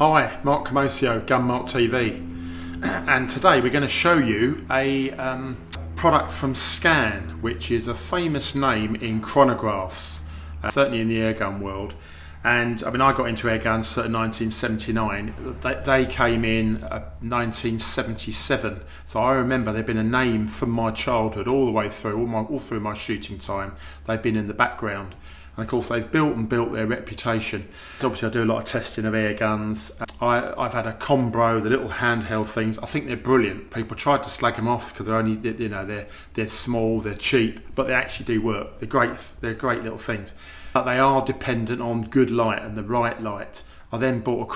Hi, Mark Camoccio, Mart TV, and today we're going to show you a product from SKAN, which is a famous name in chronographs, certainly in the airgun world. And I mean, I got into airguns in 1979. They came in 1977. So I remember they've been a name from my childhood all the way through, all through my shooting time. They've been in the background. And of course, they've built their reputation. Obviously, I do a lot of testing of air guns. I've had a Combro, the little handheld things. I think they're brilliant. People tried to slag them off because they're only, they're small, they're cheap, but they actually do work. They're great. They're great little things. But they are dependent on good light and the right light. I then bought a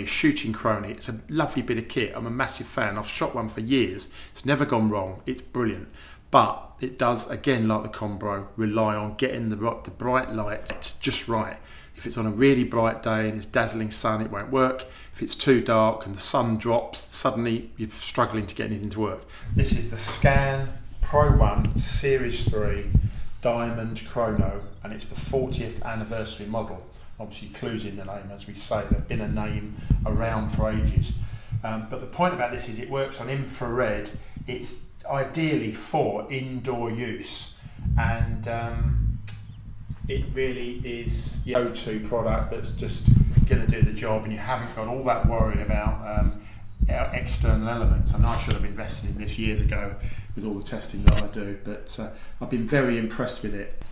shooting Chrony. It's a lovely bit of kit. I'm a massive fan. I've shot one for years. It's never gone wrong. It's brilliant. But it does, again, like the Combro, rely on getting the bright light just right. If it's on a really bright day and it's dazzling sun, it won't work. If it's too dark and the sun drops, suddenly you're struggling to get anything to work. This is the SKAN Pro 1 Series 3 Diamond Chrono, and it's the 40th anniversary model. Obviously, clues in the name, as we say. They've been a name around for ages. But the point about this is it works on infrared. It's ideally for indoor use, and it really is your go-to product that's just going to do the job, and you haven't got all that worry about external elements. I mean, I should have invested in this years ago with all the testing that I do, but I've been very impressed with it.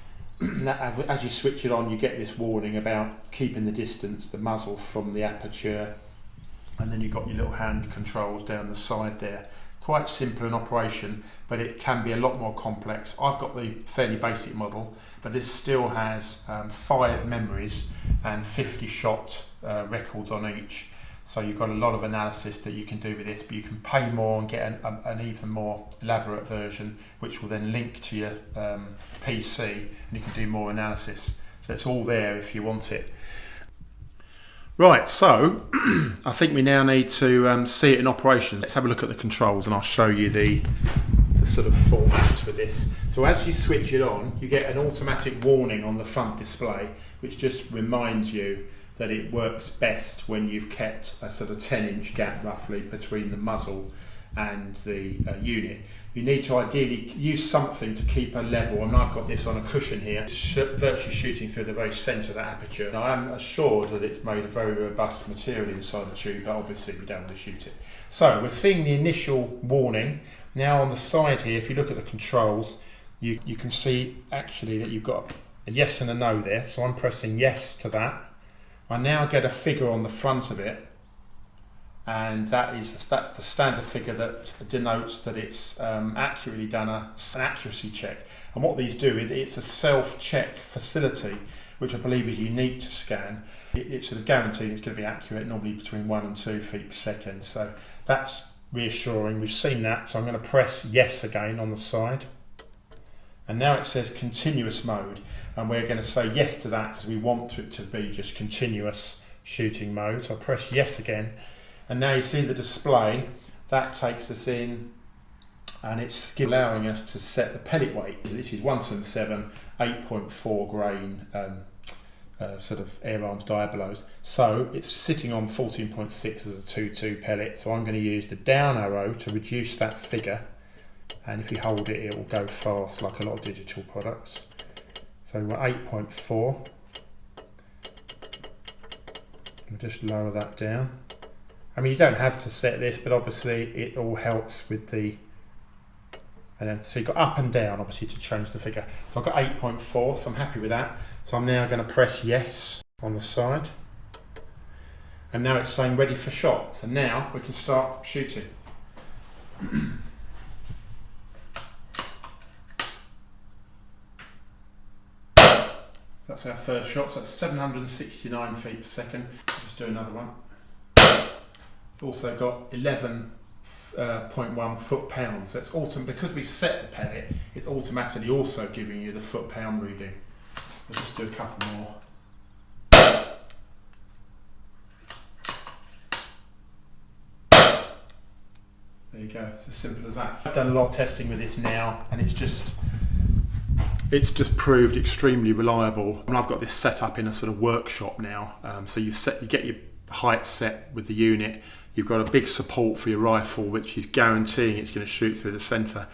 As you switch it on, you get this warning about keeping the distance, the muzzle from the aperture, and then you've got your little hand controls down the side there. Quite simple in operation, but it can be a lot more complex. I've got the fairly basic model, but this still has 5 memories and 50 shot records on each. So you've got a lot of analysis that you can do with this, but you can pay more and get an even more elaborate version, which will then link to your PC, and you can do more analysis. So it's all there if you want it. Right, so I think we now need to see it in operation. Let's have a look at the controls and I'll show you the sort of format for this. So as you switch it on, you get an automatic warning on the front display, which just reminds you that it works best when you've kept a sort of 10-inch gap roughly between the muzzle and the unit. You need to ideally use something to keep a level, and I've got this on a cushion here, virtually shooting through the very centre of the aperture. And I am assured that it's made of very robust material inside the tube, but obviously we don't want to shoot it. So we're seeing the initial warning. Now on the side here, if you look at the controls, you can see actually that you've got a yes and a no there. So I'm pressing yes to that. I now get a figure on the front of it, and that's the standard figure that denotes that it's accurately done an accuracy check. And what these do is it's a self-check facility, which I believe is unique to SKAN. It's sort of guaranteed it's going to be accurate, normally between 1 and 2 feet per second. So that's reassuring. We've seen that, so I'm going to press yes again on the side. And now it says continuous mode, and we're going to say yes to that because we want it to be just continuous shooting mode. So I press yes again. And now you see the display, that takes us in, and it's allowing us to set the pellet weight. This is 177, 8.4 grain sort of air arms diabolos. So it's sitting on 14.6 as a 2.2 pellet. So I'm going to use the down arrow to reduce that figure. And if you hold it, it will go fast like a lot of digital products. So we're 8.4. We'll just lower that down. I mean, you don't have to set this, but obviously it all helps with the, and then so you've got up and down obviously to change the figure. So I've got 8.4, so I'm happy with that. So I'm now going to press yes on the side, and now it's saying ready for shot. So now we can start shooting. So that's our first shot. So that's 769 feet per second. Just do another one. It's also got 11.1 foot-pounds. That's because we've set the pellet, it's automatically also giving you the foot-pound reading. Let's just do a couple more. There you go, it's as simple as that. I've done a lot of testing with this now, and it's just proved extremely reliable. And I've got this set up in a sort of workshop now. So you get your height set with the unit. You've got a big support for your rifle, which is guaranteeing it's going to shoot through the centre.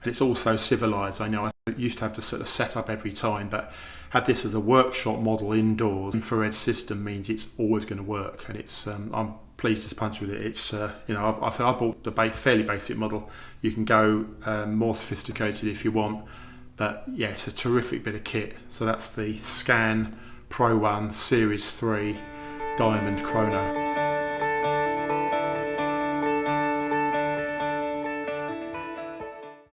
And it's also civilised. I know I used to have to sort of set up every time, but had this as a workshop model indoors. Infrared system means it's always going to work, and it's I'm pleased as punch with it. It's you know, I bought the fairly basic model. You can go more sophisticated if you want, but yeah, it's a terrific bit of kit. So that's the SKAN Pro 1 Series 3 Diamond Chrono.